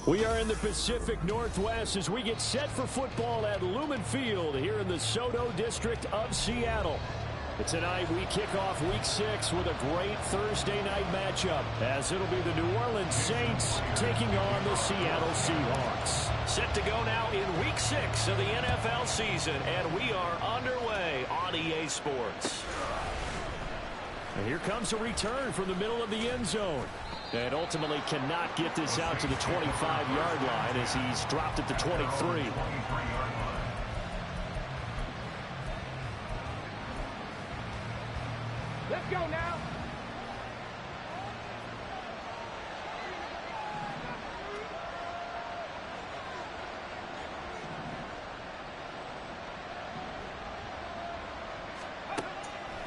We are in the Pacific Northwest as we get set for football at Lumen Field here in the SoDo District of Seattle. Tonight we kick off Week 6 with a great Thursday night matchup as it'll be the New Orleans Saints taking on the Seattle Seahawks. Set to go now in Week 6 of the NFL season, and we are underway on EA Sports. And here comes a return from the middle of the end zone. And ultimately cannot get this out to the 25-yard line as he's dropped at the 23. Let's go now.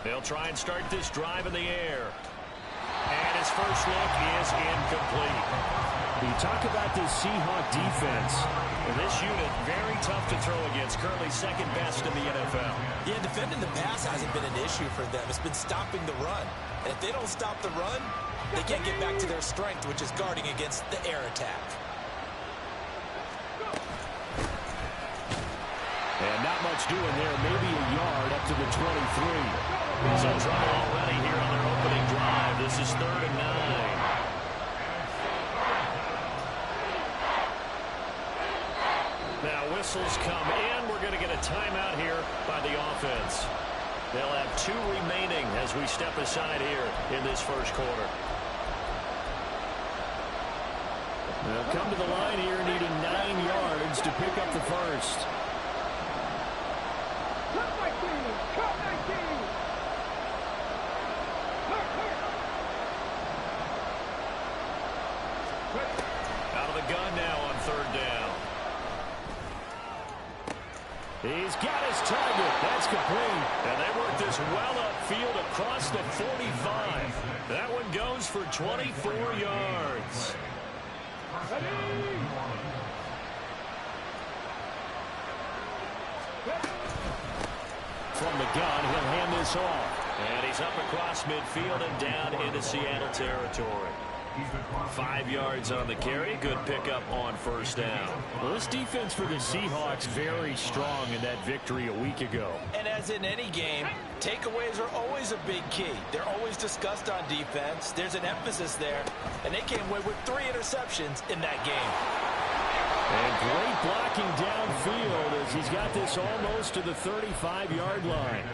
They'll try and start this drive in the air. And his first look is incomplete. You talk about this Seahawk defense. And this unit, very tough to throw against. Currently second best in the NFL. Yeah, defending the pass hasn't been an issue for them. It's been stopping the run. And if they don't stop the run, they can't get back to their strength, which is guarding against the air attack. And not much doing there. Maybe a yard up to the 23. He's in trouble already here on their opening drive. This is 3rd and 9. Now whistles come in. We're going to get a timeout here by the offense. They'll have 2 remaining as we step aside here in this first quarter. They'll come to the line here needing 9 yards to pick up the first. Out of the gun now on 3rd down. He's got his target. That's complete. And they work this well upfield across the 45. That one goes for 24 yards. From the gun, he'll hand this off. And he's up across midfield and down into Seattle territory. 5 yards on the carry. Good pickup on 1st down. Well, this defense for the Seahawks very strong in that victory a week ago. And as in any game, takeaways are always a big key. They're always discussed on defense. There's an emphasis there. And they came away with 3 interceptions in that game. And great blocking downfield as he's got this almost to the 35-yard line.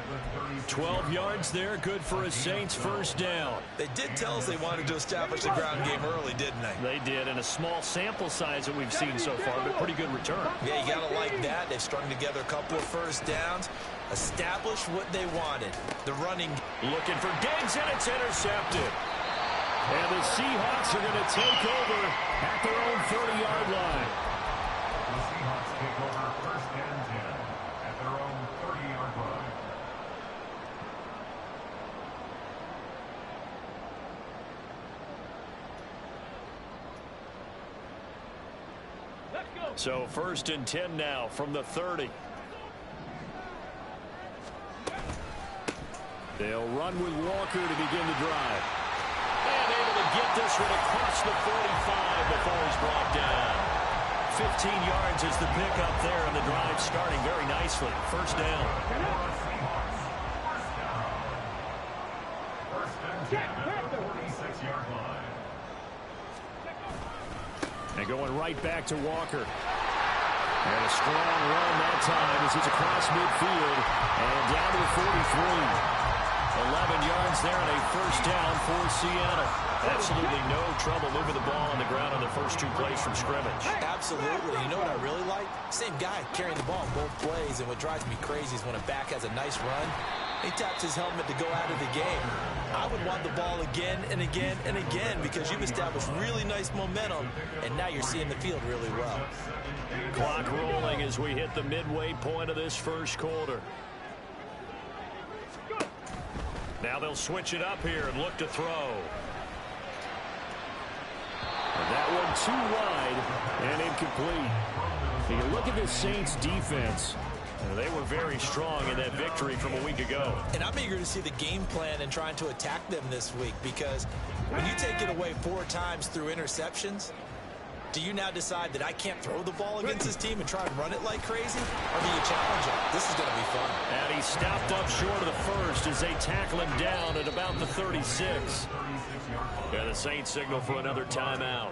12 yards there, good for a Saints 1st down. They did tell us they wanted to establish the ground game early, didn't they? They did, and a small sample size that we've seen so far, but pretty good return. Yeah, you got to like that. They've strung together a couple of 1st downs, established what they wanted. The running. Looking for Diggs, and it's intercepted. And the Seahawks are going to take over at their own 30-yard line. The Seahawks take over 1st and 10 at their own 30-yard line. So 1st and 10 now from the 30. They'll run with Walker to begin the drive. And able to get this one across the 45 before he's brought down. 15 yards is the pickup there, and the drive starting very nicely. 1st down. 1st and 10 at the 46-yard line. And going right back to Walker. And a strong run that time as he's across midfield and down to the 43. 11 yards there and a 1st down for Seattle. Absolutely no trouble moving the ball on the ground on the first 2 plays from scrimmage. Absolutely. You know what I really like? Same guy carrying the ball in both plays, and what drives me crazy is when a back has a nice run, he taps his helmet to go out of the game. I would want the ball again and again and again because you've established really nice momentum, and now you're seeing the field really well. Clock rolling as we hit the midway point of this first quarter. Now they'll switch it up here and look to throw. And that one too wide and incomplete. You look at this Saints defense. They were very strong in that victory from a week ago. And I'm eager to see the game plan and trying to attack them this week because when you take it away 4 times through interceptions, Do you now decide that I can't throw the ball against this team and try and run it like crazy? Or do you challenge him? This is going to be fun. And he stopped up short of the first as they tackle him down at about the 36. And the Saints signal for another timeout.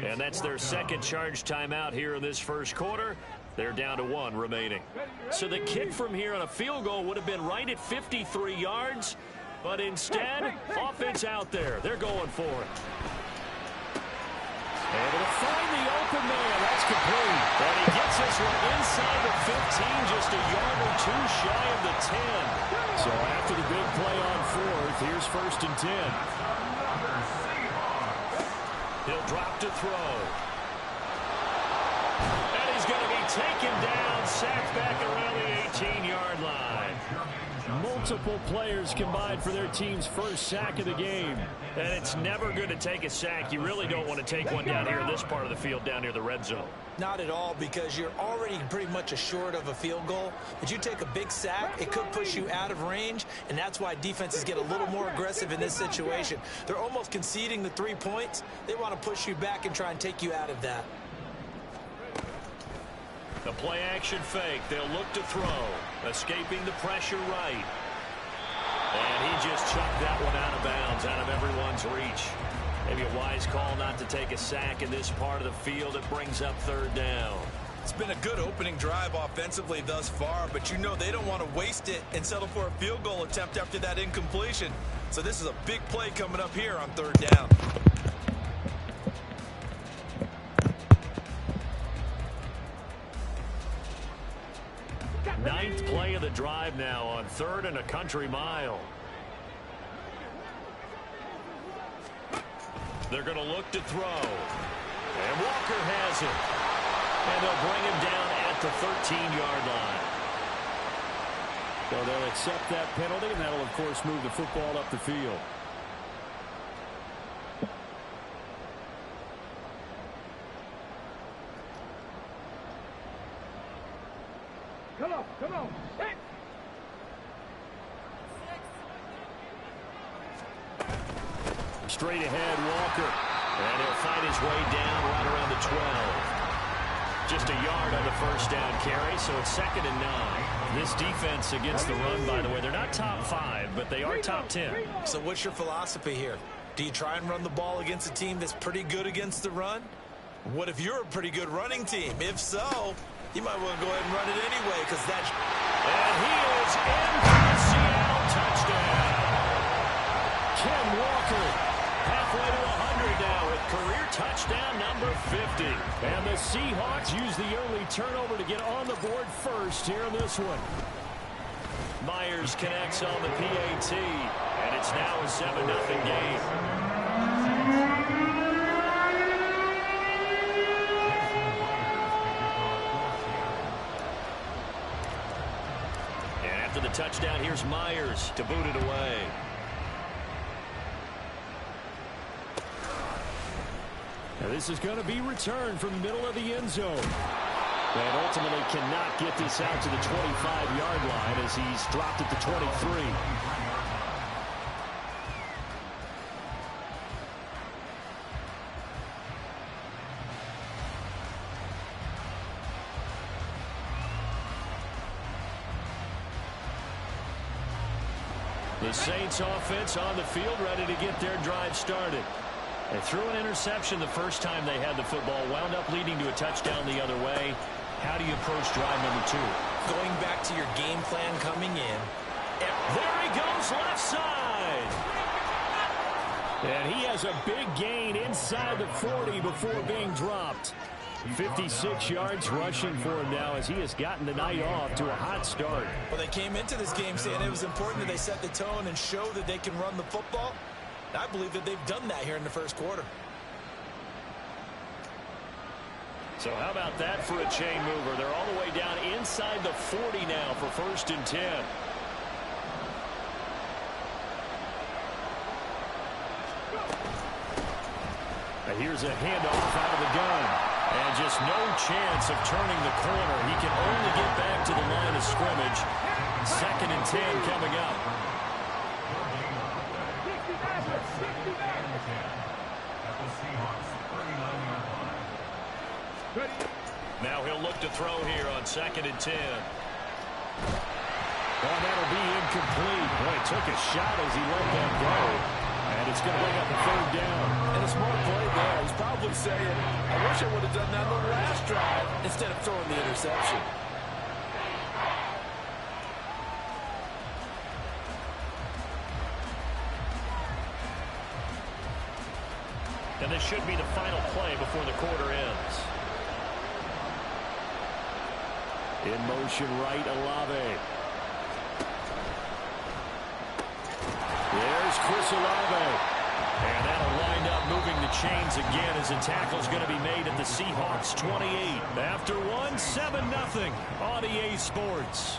And that's their second charge timeout here in this first quarter. They're down to 1 remaining. So the kick from here on a field goal would have been right at 53 yards. But instead, offense out there. They're going for it. Able to find the open man. That's complete. And he gets this one inside the 15, just a yard or two shy of the 10. So after the big play on 4th, here's 1st and 10. He'll drop to throw. And he's going to be taken down, sacked back around the 18-yard line. Multiple players combined for their team's first sack of the game. And it's never good to take a sack. You really don't want to take one down here in this part of the field, down near the red zone. Not at all, because you're already pretty much assured of a field goal. But you take a big sack, it could push you out of range, and that's why defenses get a little more aggressive in this situation. They're almost conceding the 3 points. They want to push you back and try and take you out of that. The play action fake. They'll look to throw. Escaping the pressure right. And he just chucked that one out of bounds, out of everyone's reach. Maybe a wise call not to take a sack in this part of the field. It brings up 3rd down. It's been a good opening drive offensively thus far, but you know they don't want to waste it and settle for a field goal attempt after that incompletion. So this is a big play coming up here on 3rd down. Ninth play of the drive now on 3rd and a country mile. They're going to look to throw. And Walker has it. And they'll bring him down at the 13-yard line. So they'll accept that penalty, and that'll, of course, move the football up the field. Come on. Hey. Straight ahead, Walker. And he'll find his way down right around the 12. Just a yard on the first down carry, so it's 2nd and 9. This defense against the run, by the way, they're not top 5, but they are top 10. So what's your philosophy here? Do you try and run the ball against a team that's pretty good against the run? What if you're a pretty good running team? If so, you might want to go ahead and run it anyway, because that's... And he is in for the Seattle touchdown. Ken Walker, halfway to 100 now with career touchdown number 50. And the Seahawks use the early turnover to get on the board first here in this one. Myers connects on the PAT, and it's now a 7-0 game. After the touchdown, here's Myers to boot it away. Now this is going to be returned from the middle of the end zone. And ultimately cannot get this out to the 25-yard line as he's dropped at the 23. The Saints offense on the field ready to get their drive started. They threw an interception the first time they had the football, wound up leading to a touchdown the other way. How do you approach drive number 2? Going back to your game plan coming in. There he goes left side. And he has a big gain inside the 40 before being dropped. 56 yards rushing for him now as he has gotten the night off to a hot start. Well, they came into this game saying it was important that they set the tone and show that they can run the football. I believe that they've done that here in the first quarter. So how about that for a chain mover? They're all the way down inside the 40 now for 1st and 10. And here's a handoff out of the gun. And just no chance of turning the corner. He can only get back to the line of scrimmage. 2nd and 10 coming up. Now he'll look to throw here on 2nd and 10. Oh, that'll be incomplete. Boy, he took a shot as he let that go. And it's going to bring up a 3rd down. And a smart play there. He's probably saying, I wish I would have done that on the last drive instead of throwing the interception. And this should be the final play before the quarter ends. In motion right, Olave. There's Chris Olave. And that'll wind up moving the chains again as a tackle's going to be made at the Seahawks 28. After one, 7-0 on EA Sports.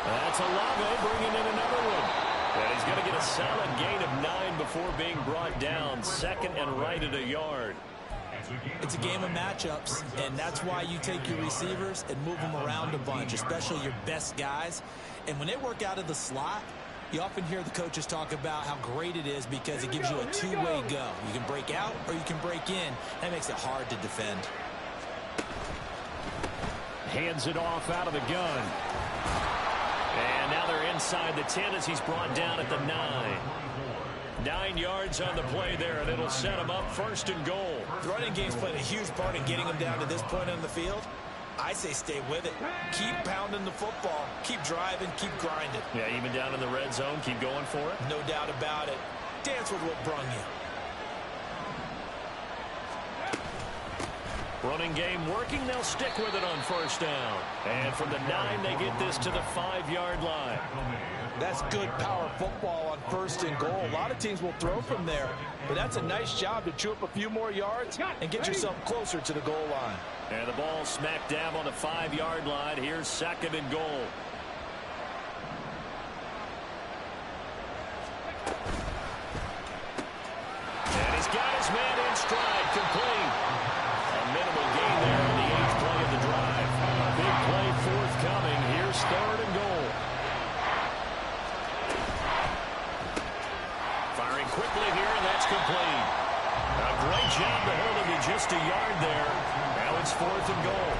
That's Olave bringing in another one. And he's going to get a solid gain of 9 before being brought down. 2nd and right at a yard. It's a game of matchups, and that's why you take your receivers and move them around a bunch, especially your best guys. And when they work out of the slot, you often hear the coaches talk about how great it is because it gives you a two-way go. You can break out or you can break in. That makes it hard to defend. Hands it off out of the gun. And now they're inside the 10 as he's brought down at the 9. 9 yards on the play there, and it'll set him up 1st and goal. The running game's played a huge part in getting them down to this point on the field. I say stay with it. Keep pounding the football. Keep driving. Keep grinding. Yeah, even down in the red zone, keep going for it. No doubt about it. Dance with what brung you. Running game working. They'll stick with it on 1st down. And from the 9, they get this to the 5-yard line. That's good power football on 1st and goal. A lot of teams will throw from there, but that's a nice job to chew up a few more yards and get yourself closer to the goal line. And the ball smack dab on the 5-yard line. Here's 2nd and goal. And he's got his man in stride, complete. A minimal gain there on the 8th play of the drive. A big play forthcoming. Here's 3rd and goal. Firing quickly here, and that's complete. A great job to hold him to just a yard there. Now it's 4th and goal.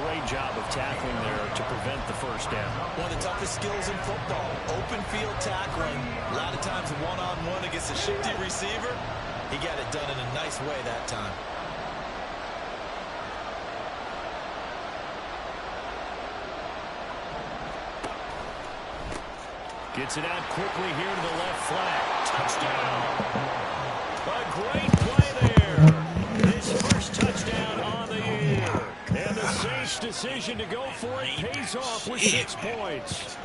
Great job of tackling there to prevent the 1st down. One of the toughest skills in football, open field tackling. A lot of times one-on-one against a shifty receiver. He got it done in a nice way that time. Gets it out quickly here to the left flat. Touchdown. A great play there. His first touchdown on the year. And the Saints' decision to go for it pays off with 6 points.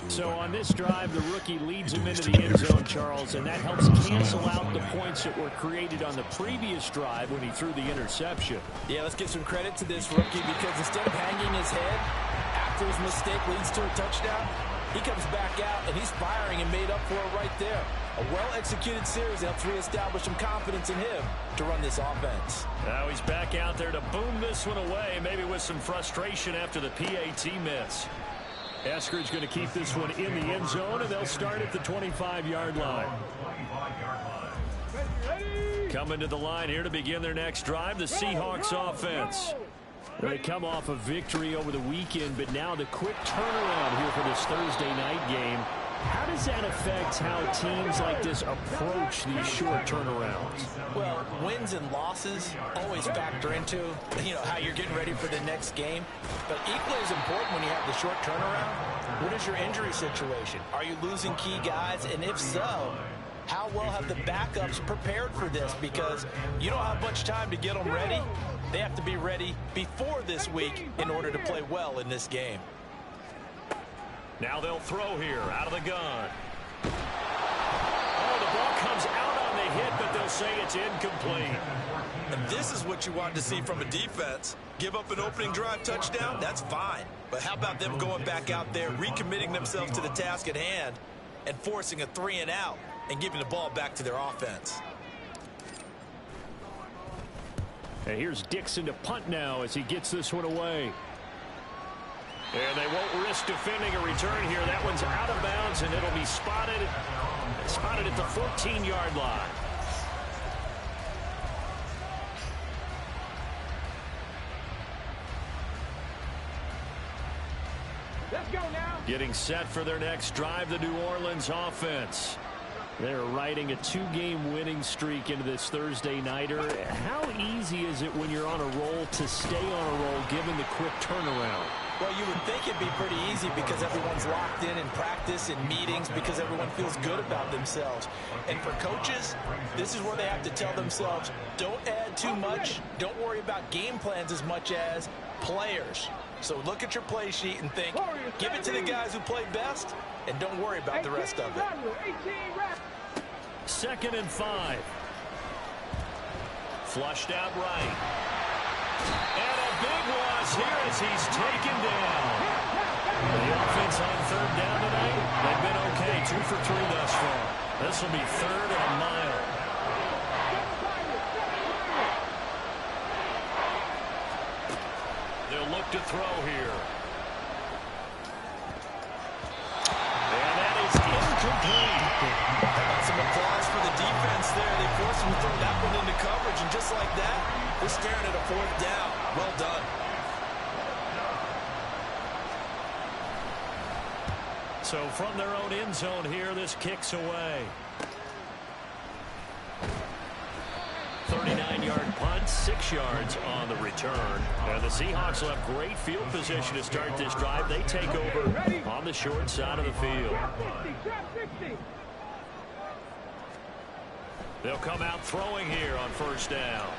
So on this drive, the rookie leads him into the end zone, Charles, and that helps cancel out the points that were created on the previous drive when he threw the interception. Yeah, let's give some credit to this rookie because instead of hanging his head after his mistake leads to a touchdown, he comes back out and he's firing and made up for it right there. A well-executed series helps reestablish some confidence in him to run this offense. Now he's back out there to boom this one away, maybe with some frustration after the PAT miss. Eskridge going to keep this one in the end zone, and they'll start at the 25-yard line. Coming to the line here to begin their next drive, the Seahawks offense. They come off a victory over the weekend, but now the quick turnaround here for this Thursday night game. How does that affect how teams like this approach these short turnarounds? Well, wins and losses always factor into, how you're getting ready for the next game. But equally as important when you have the short turnaround, what is your injury situation? Are you losing key guys? And if so, how well have the backups prepared for this? Because you don't have much time to get them ready. They have to be ready before this week in order to play well in this game. Now they'll throw here out of the gun. Oh, the ball comes out on the hit, but they'll say it's incomplete. And this is what you want to see from a defense. Give up an opening drive touchdown, that's fine. But how about them going back out there, recommitting themselves to the task at hand, and forcing a 3-and-out and giving the ball back to their offense. And here's Dixon to punt now as he gets this one away. And they won't risk defending a return here. That one's out of bounds, and it'll be spotted at the 14-yard line. Let's go now. Getting set for their next drive, the New Orleans offense. They're riding a 2-game winning streak into this Thursday nighter. How easy is it when you're on a roll to stay on a roll given the quick turnaround? Well, you would think it'd be pretty easy because everyone's locked in practice and meetings because everyone feels good about themselves. And for coaches, this is where they have to tell themselves, don't add too much. Don't worry about game plans as much as players. So look at your play sheet and think, give it to the guys who play best, and don't worry about the rest of it. 2nd and 5. Flushed out right. And a big loss here as he's taken down. The offense on 3rd down tonight, they've been okay. 2 for 3 thus far. This will be 3rd and a mile. They'll look to throw here. And that is incomplete. Some applause for the defense there. They forced him to throw that one into coverage, and just like that, we're staring at a 4th down. Well done. So from their own end zone here, this kicks away. 39-yard punt, 6 yards on the return. And the Seahawks will have great field position to start this drive. They take over on the short side of the field. They'll come out throwing here on 1st down.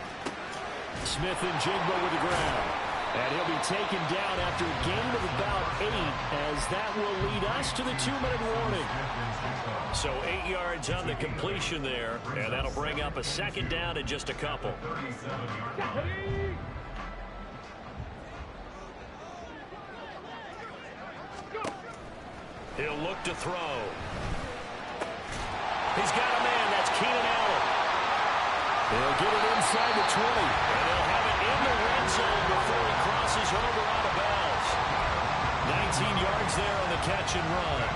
Smith and Jigba with the ground. And he'll be taken down after a gain of about 8, as that will lead us to the 2-minute warning. So 8 yards on the completion there, and that'll bring up a 2nd down in just a couple. He'll look to throw. He's got a man. That's Keenan Allen. They'll get it inside the 20, and they'll have it in the red zone before he crosses over out of bounds. 19 yards there on the catch and run.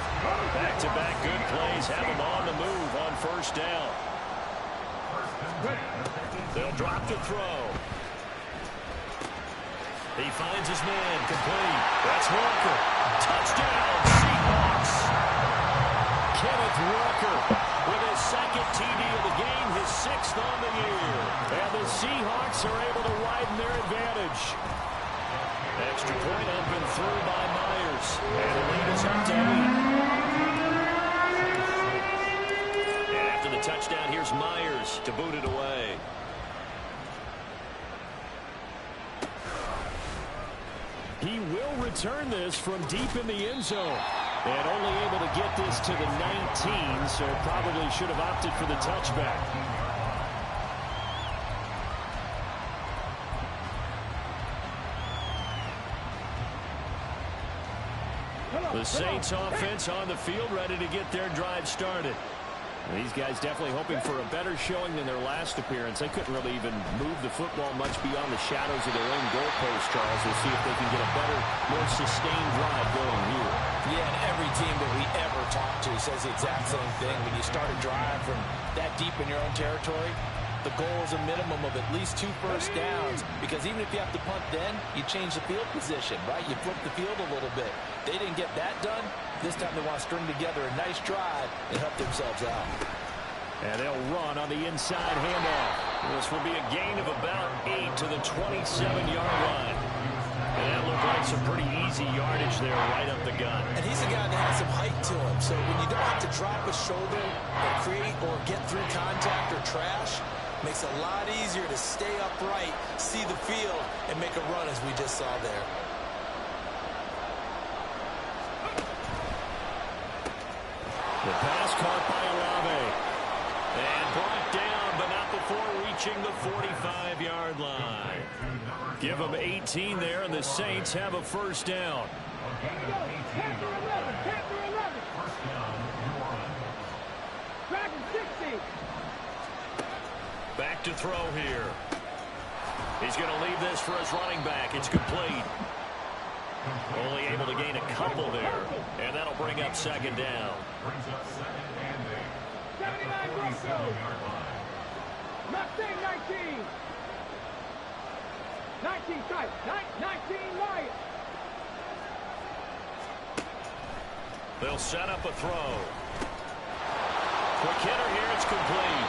Back-to-back good plays have him on the move on 1st down. They'll drop to throw. He finds his man, complete. That's Walker. Touchdown, Seahawks. Kenneth Walker with his 2nd TD of the game, his 6th on the year. And the Seahawks are able to widen their advantage. Extra point up and through by Myers. And the lead is up to 8. And after the touchdown, here's Myers to boot it away. He will return this from deep in the end zone. And only able to get this to the 19, so probably should have opted for the touchback. The Saints offense on the field, ready to get their drive started. These guys definitely hoping for a better showing than their last appearance. They couldn't really even move the football much beyond the shadows of their own goalpost, Charles. We'll see if they can get a better, more sustained drive going here. Yeah, and every team that we ever talk to says the exact same thing. When you start a drive from that deep in your own territory, the goal is a minimum of at least 2 first downs, because even if you have to punt then, you change the field position, right? You flip the field a little bit. They didn't get that done. This time they want to string together a nice drive and help themselves out. And they'll run on the inside handoff. This will be a gain of about 8 to the 27-yard line. And that looked like some pretty easy yardage there right up the gut. And he's a guy that has some height to him. So when you don't have to drop a shoulder or create or get through contact or trash, makes it a lot easier to stay upright, see the field, and make a run as we just saw there. The pass caught by Olave. And brought down, but not before reaching the 45-yard line. Give them 18 there, and the Saints have a first down. Back to throw here. He's going to leave this for his running back. It's complete. Only able to gain a couple there, and that'll bring up second down. Brings up second and 8. 79 Mustang 19. 19 tight. 19 light. They'll set up a throw. Quick hitter here. It's complete.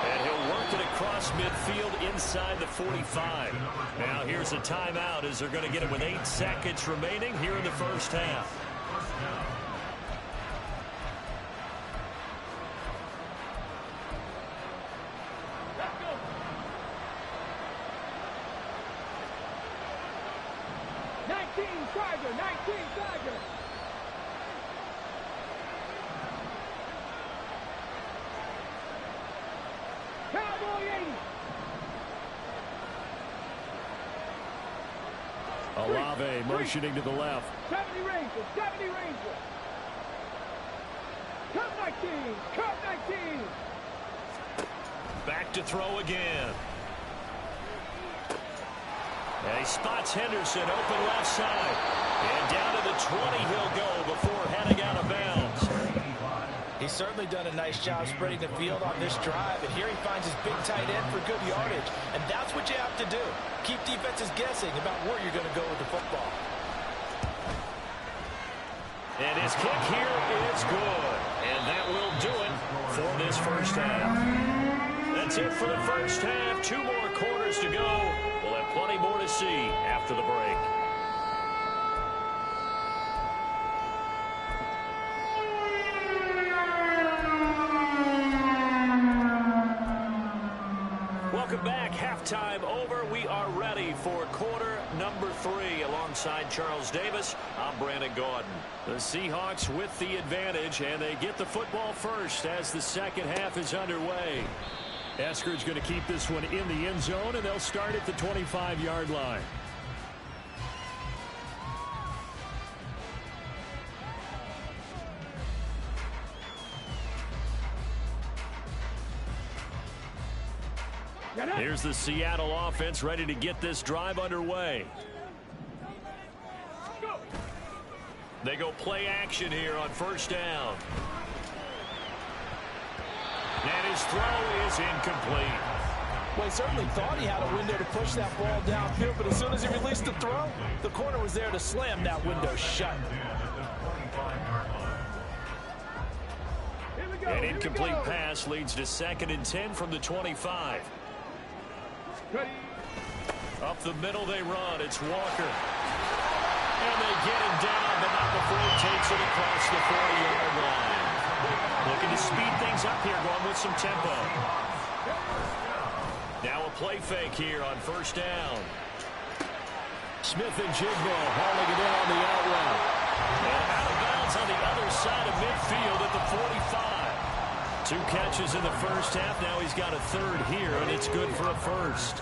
And he'll work it across midfield inside the 45. Now here's a timeout as they're going to get it with 8 seconds remaining here in the first half. Olave motioning to the left. 70 Rangers, 70 Rangers. Cut 19, cut 19. Back to throw again. And he spots Henderson open left side. And down to the 20 he'll go before heading out of bounds. He's certainly done a nice job spreading the field on this drive, and here he finds his big tight end for good yardage, and that's what you have to do. Keep defenses guessing about where you're going to go with the football. And his kick here is good, and that will do it for this first half. That's it for the first half. 2 more quarters to go. We'll have plenty more to see after the break. Welcome back. Halftime over. We are ready for quarter number 3. Alongside Charles Davis, I'm Brandon Gaudin. The Seahawks with the advantage, and they get the football first as the second half is underway. Esker's going to keep this one in the end zone, and they'll start at the 25-yard line. Here's the Seattle offense ready to get this drive underway. They go play action here on first down. And his throw is incomplete. Well, he certainly thought he had a window to push that ball downfield, but as soon as he released the throw, the corner was there to slam that window shut. An incomplete pass leads to 2nd and 10 from the 25. Up the middle they run. It's Walker. And they get him down, but not before he takes it across the 40-yard line. Looking to speed things up here, going with some tempo. Now a play fake here on first down. Smith and Jigbo hauling it in on the out route. And out of bounds on the other side of midfield at the 45. 2 catches in the first half. Now he's got a 3rd here, and it's good for a first.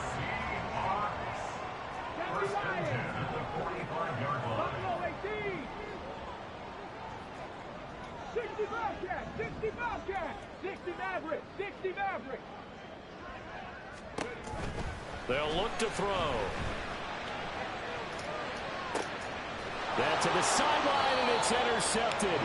They'll look to throw. That's to the sideline, and it's intercepted.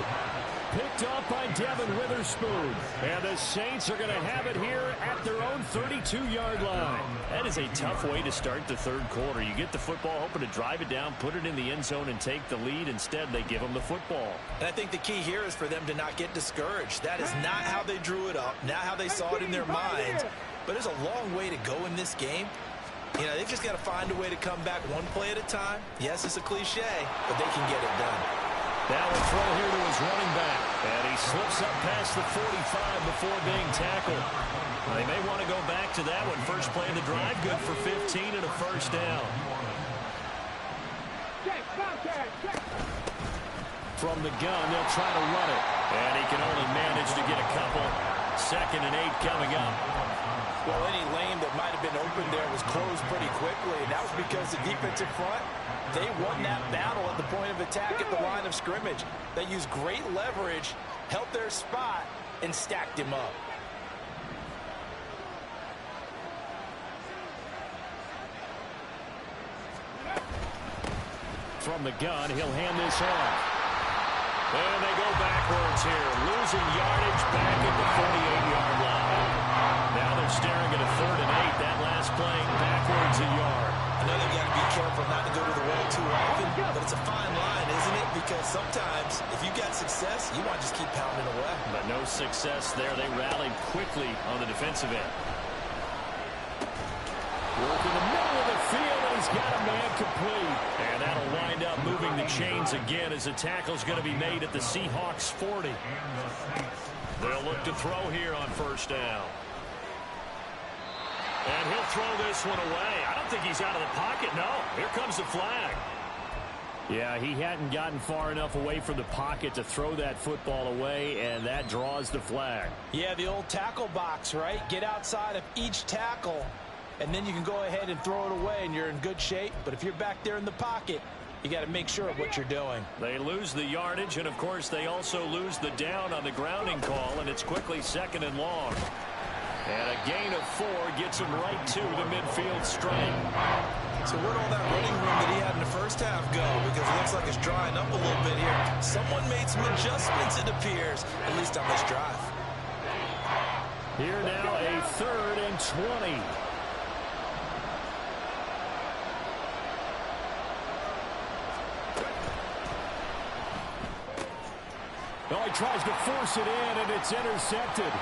Picked up by Devin Witherspoon. And the Saints are going to have it here at their own 32-yard line. That is a tough way to start the 3rd quarter. You get the football, hoping to drive it down, put it in the end zone, and take the lead. Instead, they give them the football. And I think the key here is for them to not get discouraged. That is not how they drew it up, not how they saw it in their minds. But there's a long way to go in this game. You know, they've just got to find a way to come back one play at a time. Yes, it's a cliche, but they can get it done. Now a throw here to his running back. And he slips up past the 45 before being tackled. They may want to go back to that one. First play of the drive, good for 15 and a first down. From the gun, they'll try to run it. And he can only manage to get a couple. 2nd and 8 coming up. Well, any lane that might have been open there was closed pretty quickly, and that was because the defensive front, they won that battle at the point of attack at the line of scrimmage. They used great leverage, held their spot, and stacked him up. From the gun, he'll hand this off. And they go backwards here, losing yardage back at the 48-yard line. Now they're staring at a 3rd and 8. That last play backwards a yard. I know they've got to be careful not to go to the well too often, but it's a fine line, isn't it? Because sometimes, if you got success, you want to just keep pounding away. But no success there. They rallied quickly on the defensive end. Work in the middle of the field, and he's got a man complete. And that'll wind up moving the chains again as the tackle's going to be made at the Seahawks 40. They'll look to throw here on first down. And he'll throw this one away. I don't think he's out of the pocket. No, here comes the flag. Yeah, he hadn't gotten far enough away from the pocket to throw that football away, and that draws the flag. Yeah, the old tackle box, right? Get outside of each tackle, and then you can go ahead and throw it away, and you're in good shape. But if you're back there in the pocket, you got to make sure of what you're doing. They lose the yardage, and, of course, they also lose the down on the grounding call, and it's quickly 2nd and long. And a gain of 4 gets him right to the midfield stripe. So where'd all that running room that he had in the first half go? Because it looks like it's drying up a little bit here. Someone made some adjustments, it appears, at least on this drive. Here now a 3rd and 20. Well, he tries to force it in, and it's intercepted.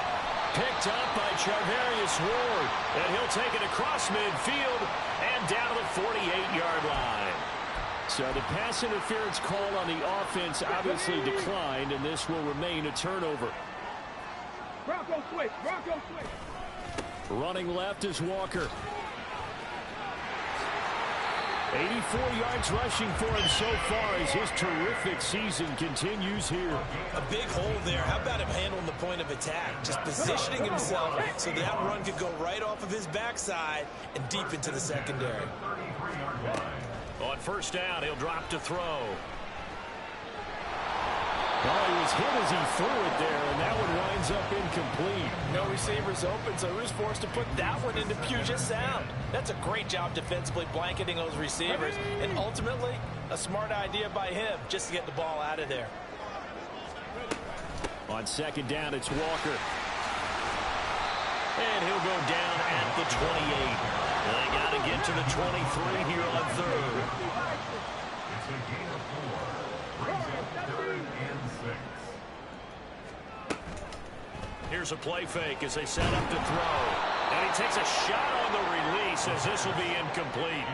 Picked up by Charvarius Ward. And he'll take it across midfield and down to the 48-yard line. So the pass interference call on the offense obviously declined, and this will remain a turnover. Bronco switch. Bronco switch. Running left is Walker. 84 yards rushing for him so far as his terrific season continues here. A big hole there. How about him handling the point of attack? Just positioning himself so that run could go right off of his backside and deep into the secondary. On first down, he'll drop to throw. Well, he was hit as he threw it there, and that one winds up incomplete. No receivers open, so he was forced to put that one into Puget Sound. That's a great job defensively blanketing those receivers, and ultimately, a smart idea by him just to get the ball out of there. On second down, it's Walker. And he'll go down at the 28. They got to get to the 23 here on 3rd. It's a gain of 4. Brings up 3rd and 6. Here's a play fake as they set up to throw. And he takes a shot on the release as this will be incomplete.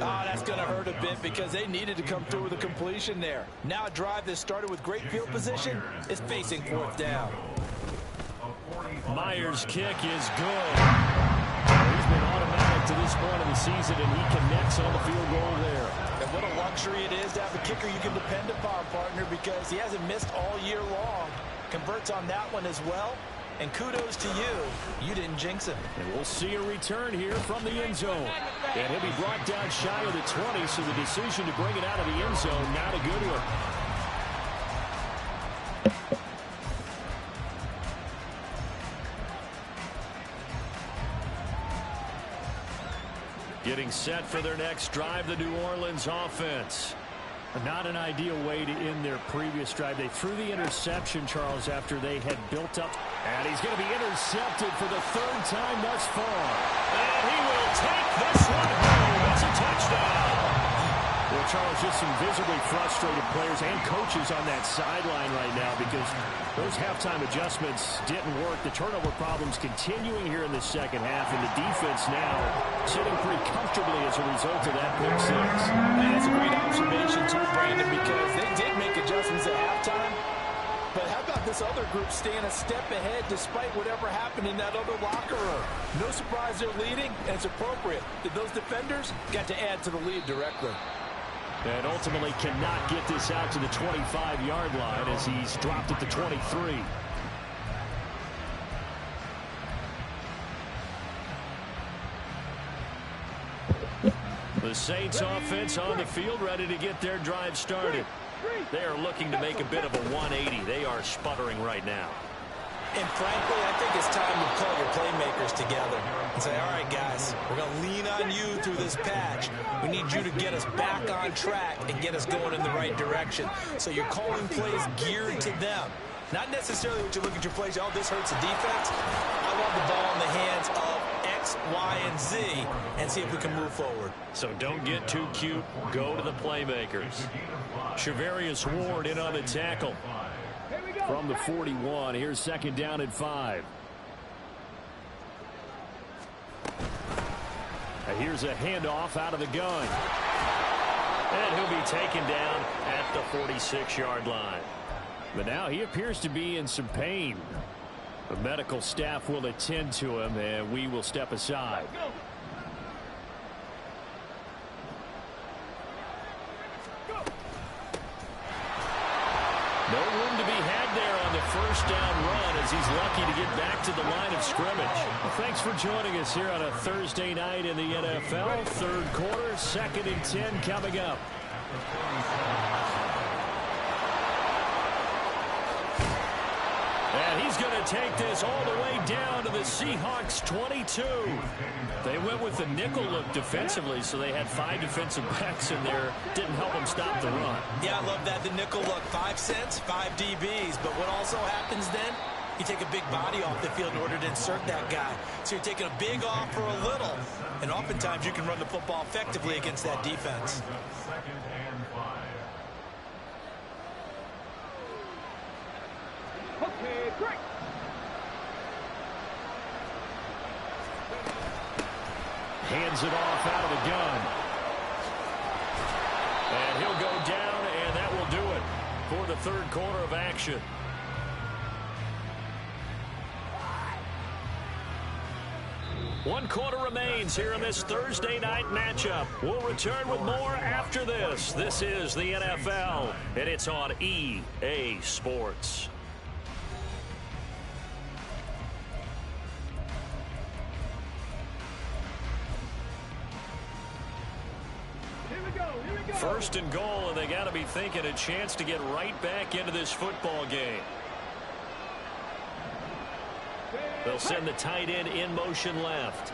Oh, that's going to hurt a bit because they needed to come through with a completion there. Now a drive that started with great field position is facing 4th down. Myers' kick is good. He's been automatic to this point of the season, and he connects on the field goal there. And what a luxury it is to have a kicker you can depend upon, partner, because he hasn't missed all year long. Converts on that one as well. And kudos to you. You didn't jinx him. And we'll see a return here from the end zone. And he'll be brought down shy of the 20, so the decision to bring it out of the end zone, not a good one. Getting set for their next drive, the New Orleans offense. Not an ideal way to end their previous drive. They threw the interception, Charles, after they had built up. And he's going to be intercepted for the 3rd time thus far. And he will take this one home. It's a touchdown. Well, Charles, there's just some visibly frustrated players and coaches on that sideline right now because those halftime adjustments didn't work. The turnover problems continuing here in the second half, and the defense now sitting pretty comfortably as a result of that pick six. And that's a great observation too, Brandon, because they did make adjustments at halftime. But how about this other group staying a step ahead despite whatever happened in that other locker room? No surprise they're leading, and it's appropriate that those defenders got to add to the lead directly. And ultimately cannot get this out to the 25-yard line as he's dropped at the 23. The Saints offense on the field ready to get their drive started. They are looking to make a bit of a 180. They are sputtering right now. And frankly, I think it's time to call your playmakers together and say, all right, guys, we're going to lean on you through this patch. We need you to get us back on track and get us going in the right direction. So you're calling plays geared to them. Not necessarily what you look at your plays, oh, this hurts the defense. I want the ball in the hands of X, Y, and Z and see if we can move forward. So don't get too cute. Go to the playmakers. Charvarius Ward in on the tackle. From the 41, here's second down and 5. Here's a handoff out of the gun. And he'll be taken down at the 46-yard line. But now he appears to be in some pain. The medical staff will attend to him, and we will step aside. No room to be had there on the first down run as he's lucky to get back to the line of scrimmage. Well, thanks for joining us here on a Thursday night in the NFL. Third quarter, 2nd and 10 coming up. And he's going to take this all the way down to the Seahawks 22. They went with the nickel look defensively, so they had 5 defensive backs in there. Didn't help them stop the run. Yeah, I love that. The nickel look, 5 cents, 5 DBs. But what also happens then, you take a big body off the field in order to insert that guy. So you're taking a big off for a little. And oftentimes you can run the football effectively against that defense. Second and 5. Okay, great. Hands it off out of the gun. And he'll go down, and that will do it for the third quarter of action. One quarter remains here in this Thursday night matchup. We'll return with more after this. This is the NFL, and it's on EA Sports. First and goal, and they got to be thinking a chance to get right back into this football game. They'll send the tight end in motion left.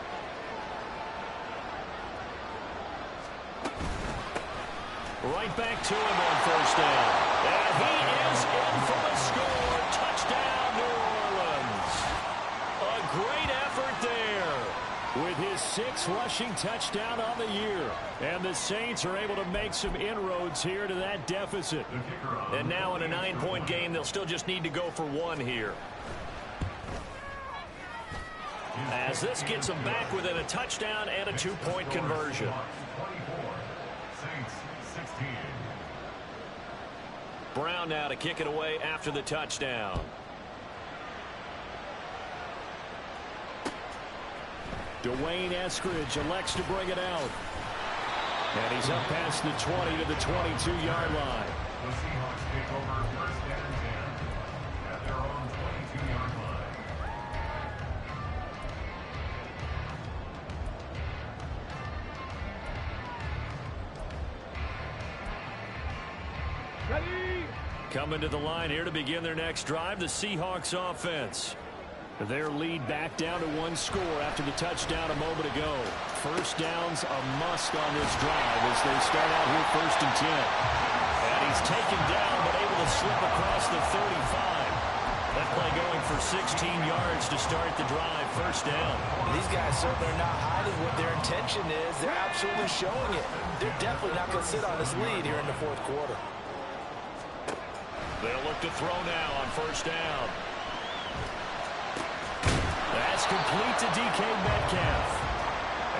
Right back to him on first down. And he is in for the score. Touchdown, New Orleans. A great effort there with his 6th rushing touchdown on the year. And the Saints are able to make some inroads here to that deficit. And now in a 9-point game, they'll still just need to go for 1 here. As this gets them back within a touchdown and a 2-point conversion. 24. Saints 16. Brown now to kick it away after the touchdown. Dwayne Eskridge elects to bring it out. And he's up past the 20 to the 22-yard line. The Seahawks take over first and 10 at their own 22-yard line. Ready? Coming to the line here to begin their next drive, the Seahawks offense. Their lead back down to 1 score after the touchdown a moment ago. First down's a must on this drive as they start out here 1st and 10. And he's taken down but able to slip across the 35. That play going for 16 yards to start the drive. First down. These guys certainly are not hiding what their intention is, they're absolutely showing it. They're definitely not going to sit on this lead here in the fourth quarter. They'll look to throw now on first down. That's complete to DK Metcalf.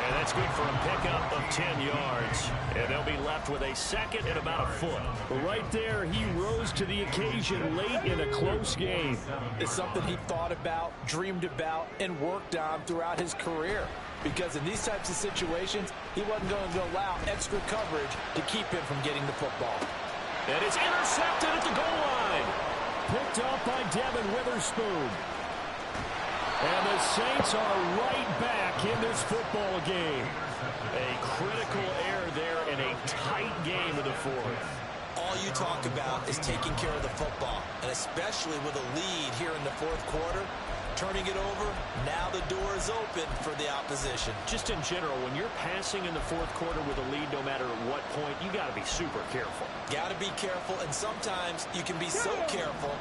And that's good for a pickup of 10 yards. And they'll be left with a second and about a foot. But right there, he rose to the occasion late in a close game. It's something he thought about, dreamed about, and worked on throughout his career. Because in these types of situations, he wasn't going to allow extra coverage to keep him from getting the football. And it's intercepted at the goal line. Picked up by Devin Witherspoon. And the Saints are right back in this football game. A critical error there in a tight game of the fourth. All you talk about is taking care of the football, and especially with a lead here in the fourth quarter, turning it over, now the door is open for the opposition. Just in general, when you're passing in the fourth quarter with a lead, no matter at what point, you got to be super careful. Got to be careful, and sometimes you can be so careful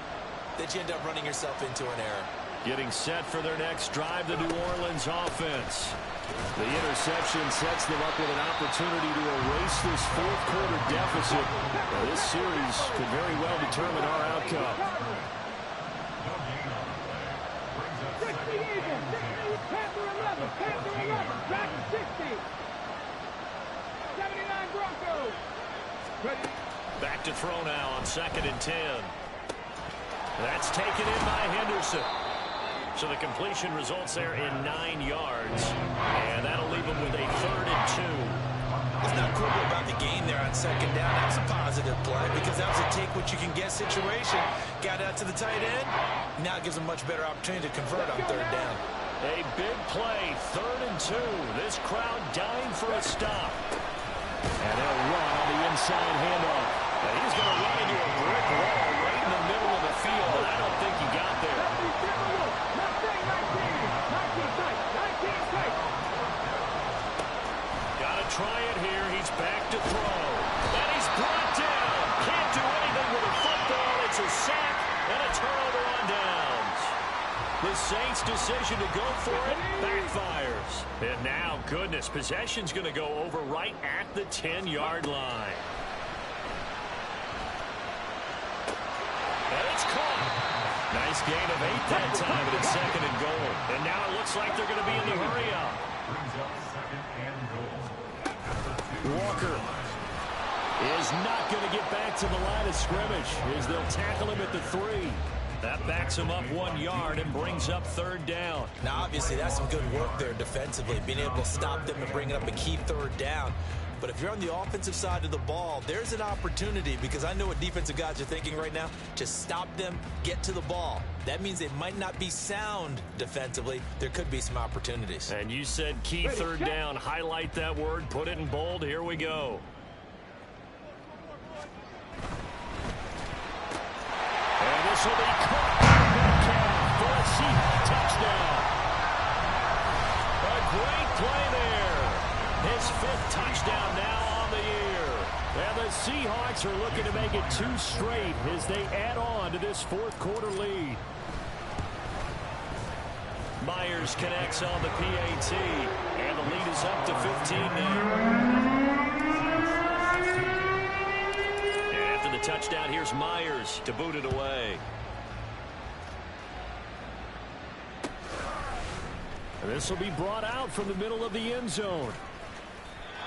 that you end up running yourself into an error. Getting set for their next drive, the New Orleans offense. The interception sets them up with an opportunity to erase this fourth quarter deficit. Now, this series could very well determine our outcome. Panther 11, back 60. 79 Broncos. Ready. Back to throw now on 2nd and 10. That's taken in by Henderson. So the completion results there in 9 yards. And that'll leave them with a 3rd and 2. It's not cool about the gain there on 2nd down. That was a positive play because that was a take-what-you-can-get situation. Got out to the tight end. Now it gives them a much better opportunity to convert on 3rd down. A big play, 3rd and 2. This crowd dying for a stop. And they'll run on the inside handoff. And he's going to run into a brick wall right in the middle of the field. And I don't think he got there. Got to try it here. He's back to throw. And he's brought down. Can't do anything with a football. It's a sack and a turnover on downs. The Saints' decision to go for it backfires. And now, goodness, possession's going to go over right at the 10-yard line. And it's caught. Nice gain of 8 that time, and it's 2nd and goal. And now it looks like they're going to be in the hurry-up. Walker is not going to get back to the line of scrimmage as they'll tackle him at the 3. That backs him up 1 yard and brings up 3rd down. Now, obviously, that's some good work there defensively, being able to stop them and bring up a key 3rd down. But if you're on the offensive side of the ball, there's an opportunity, because I know what defensive guys are thinking right now, to stop them, get to the ball. That means they might not be sound defensively. There could be some opportunities. And you said key 3rd down. Highlight that word, put it in bold. Here we go. And this will be caught by Metcalf for a Seahawks touchdown. A great play there. His 5th touchdown now on the year. And the Seahawks are looking to make it 2 straight as they add on to this fourth quarter lead. Myers connects on the PAT, and the lead is up to 15 now. And after the touchdown, here's Myers to boot it away. And this will be brought out from the middle of the end zone.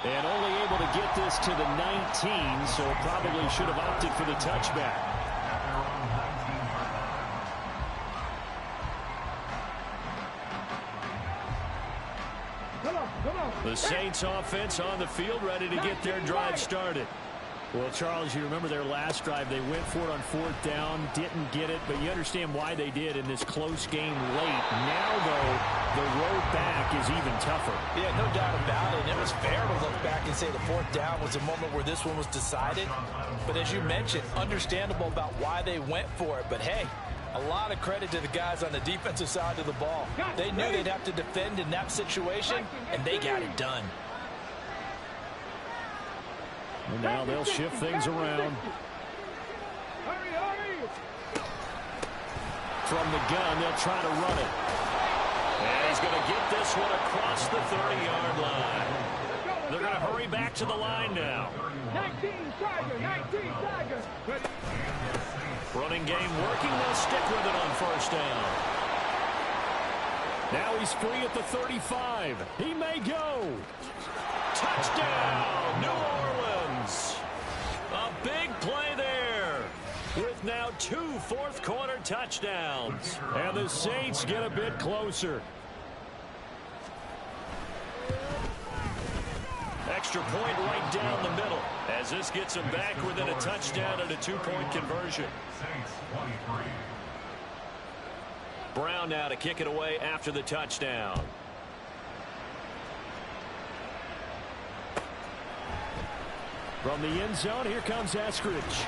And only able to get this to the 19, so probably should have opted for the touchback. The Saints offense on the field, ready to get their drive started. Well, Charles, you remember their last drive. They went for it on 4th down, didn't get it, but you understand why they did in this close game late. Now, though, the road back is even tougher. Yeah, no doubt about it. And it was fair to look back and say the 4th down was a moment where this one was decided. But as you mentioned, understandable about why they went for it. But, hey, a lot of credit to the guys on the defensive side of the ball. They knew they'd have to defend in that situation, and they got it done. And now they'll shift things around. From the gun, they'll try to run it. And he's going to get this one across the 30-yard line. hurry back to the line now. 19 Tiger, 19 Tiger. Ready. Running game working. They'll stick with it on first down. Now he's free at the 35. He may go. Touchdown, New Orleans. A big play there with now 2 fourth-quarter touchdowns. And the Saints get a bit closer. Extra point right down the middle as this gets them back within a touchdown and a 2-point conversion. Brown now to kick it away after the touchdown. From the end zone, here comes Eskridge.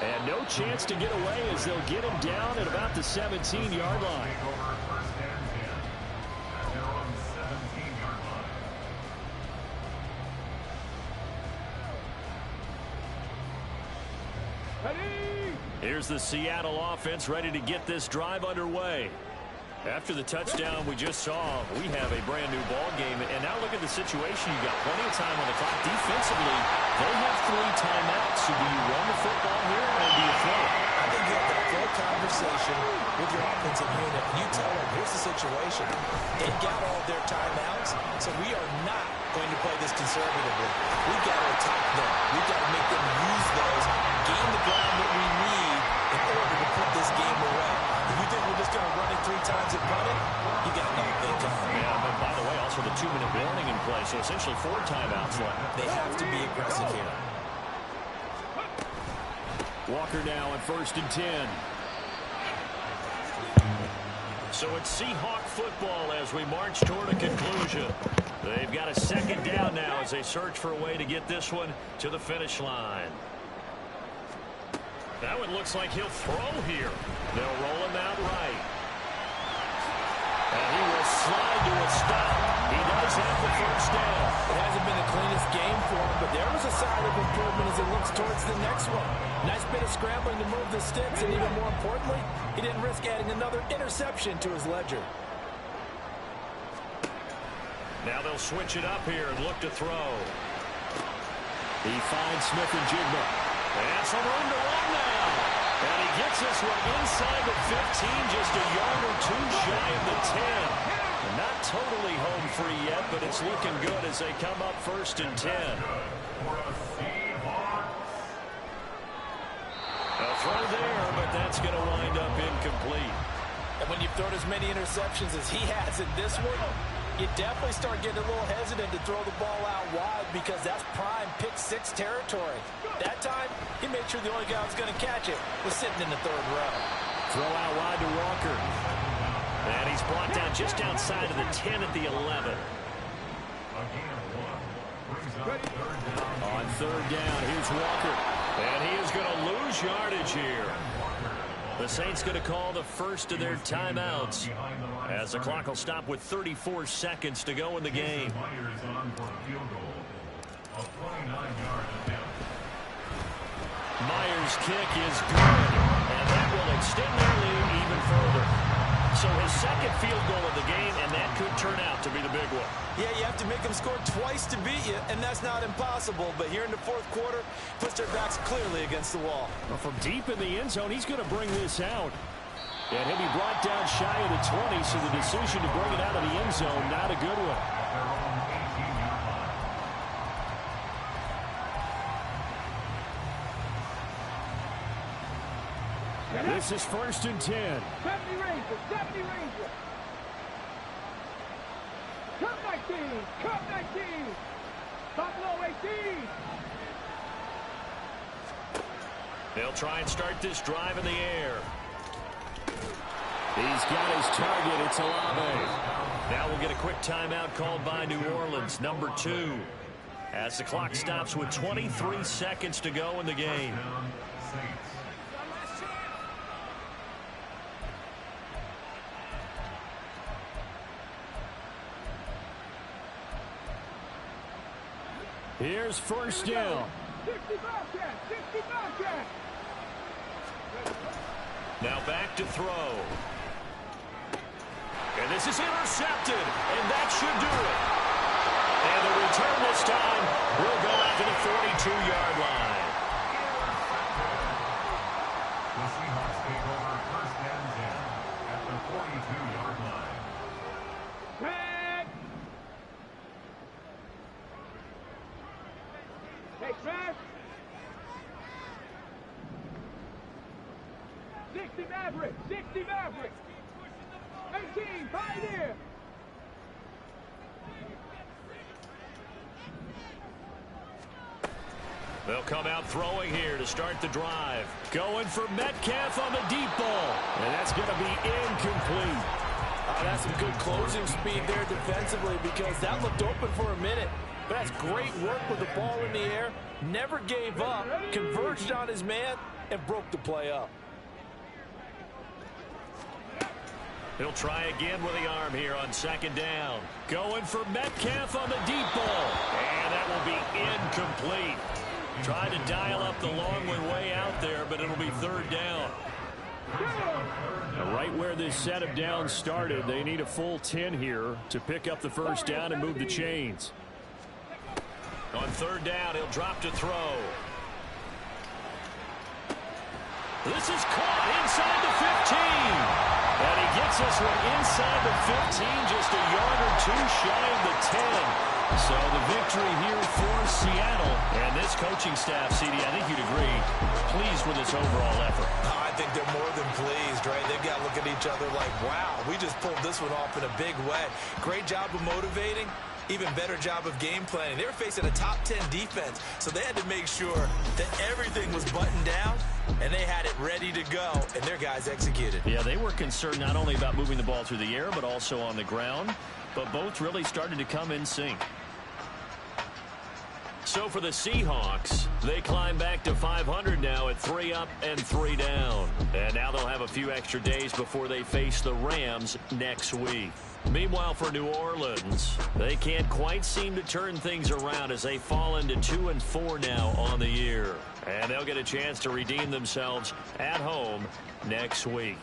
And no chance to get away as they'll get him down at about the 17-yard line. Here's the Seattle offense ready to get this drive underway. After the touchdown we just saw, we have a brand new ball game. And now look at the situation. You got plenty of time on the clock. Defensively, they have 3 timeouts. So do you run the football here or do you throw it? I think you have that full conversation with your offensive unit. You tell them, here's the situation. They've got all their timeouts, so we are not going to play this conservatively. We've got to attack them. We've got to make them use those, gain the ground that we need in order to put this game away. If you think we're just going to run it 3 times and run it, you got nothing coming. Yeah, but by the way, also the 2-minute warning in play, so essentially 4 timeouts left. They have to be aggressive here. Walker now at 1st and 10. So it's Seahawk football as we march toward a conclusion. They've got a 2nd down now as they search for a way to get this one to the finish line. That one looks like he'll throw here. They'll roll him out right. And he will slide to a stop. He does have the 1st down. It hasn't been the cleanest game for him, but there was a sign of improvement as he looks towards the next one. Nice bit of scrambling to move the sticks, and even more importantly, he didn't risk adding another interception to his ledger. Now they'll switch it up here and look to throw. He finds Smith and Jigba. And some room to run now. And he gets this one inside the 15, just a yard or 2 shy of the 10. And not totally home free yet, but it's looking good as they come up 1st and 10. A throw there, but that's going to wind up incomplete. And when you've thrown as many interceptions as he has in this one, you definitely start getting a little hesitant to throw the ball out wide because that's prime pick-6 territory. That time, he made sure the only guy who was going to catch it was sitting in the 3rd row. Throw out wide to Walker. And he's brought down just outside of the 10 at the 11. On 3rd down, here's Walker. And he is going to lose yardage here. The Saints going to call the first of their timeouts as the clock will stop with 34 seconds to go in the game. Myers' kick is good, and that will extend their lead even further. So his 2nd field goal of the game, and that could turn out to be the big one. Yeah, you have to make them score twice to beat you, and that's not impossible. But here in the 4th quarter, puts their backs clearly against the wall. Well, from deep in the end zone, he's going to bring this out. And he'll be brought down shy of the 20, so the decision to bring it out of the end zone, not a good one. This is 1st and 10. 70 Rangers, 70 Rangers. Cup 19, Cup 19. Buffalo 18. They'll try and start this drive in the air. He's got his target. It's Olave. Now we'll get a quick timeout called by New Orleans, number 2. As the clock stops with 23 seconds to go in the game. Here's 1st down. 60 Bobcat, 60 Bobcat. Now back to throw. And this is intercepted, and that should do it. And the return this time 42-yard line. The Seahawks take over first and 10 at the 42-yard line. Track! Hey, track! 60 Maverick! 60 Maverick! 18, Pioneer! They'll come out throwing here to start the drive. Going for Metcalf on the deep ball. And that's going to be incomplete. That's some good closing speed there defensively because that looked open for a minute. But that's great work with the ball in the air. Never gave up, converged on his man, and broke the play up. He'll try again with the arm here on second down. Going for Metcalf on the deep ball. And that will be incomplete. Tried to dial up the long way out there, but it'll be third down. Now, right where this set of downs started, they need a full 10 here to pick up the first down and move the chains. On third down, he'll drop to throw. This is caught inside the 15. And he gets this one inside the 15, just a yard or two shy of the 10. So the victory here for Seattle. And this coaching staff, CD, I think you'd agree, pleased with this overall effort. I think they're more than pleased, right? They've got to look at each other like, wow, we just pulled this one off in a big way. Great job of motivating. Even better job of game planning. They were facing a top 10 defense, so they had to make sure that everything was buttoned down, and they had it ready to go, and their guys executed. Yeah, they were concerned not only about moving the ball through the air, but also on the ground, but both really started to come in sync. So for the Seahawks, they climb back to 500 now at 3 up and 3 down. And now they'll have a few extra days before they face the Rams next week. Meanwhile, for New Orleans, they can't quite seem to turn things around as they fall into 2-4 now on the year. And they'll get a chance to redeem themselves at home next week.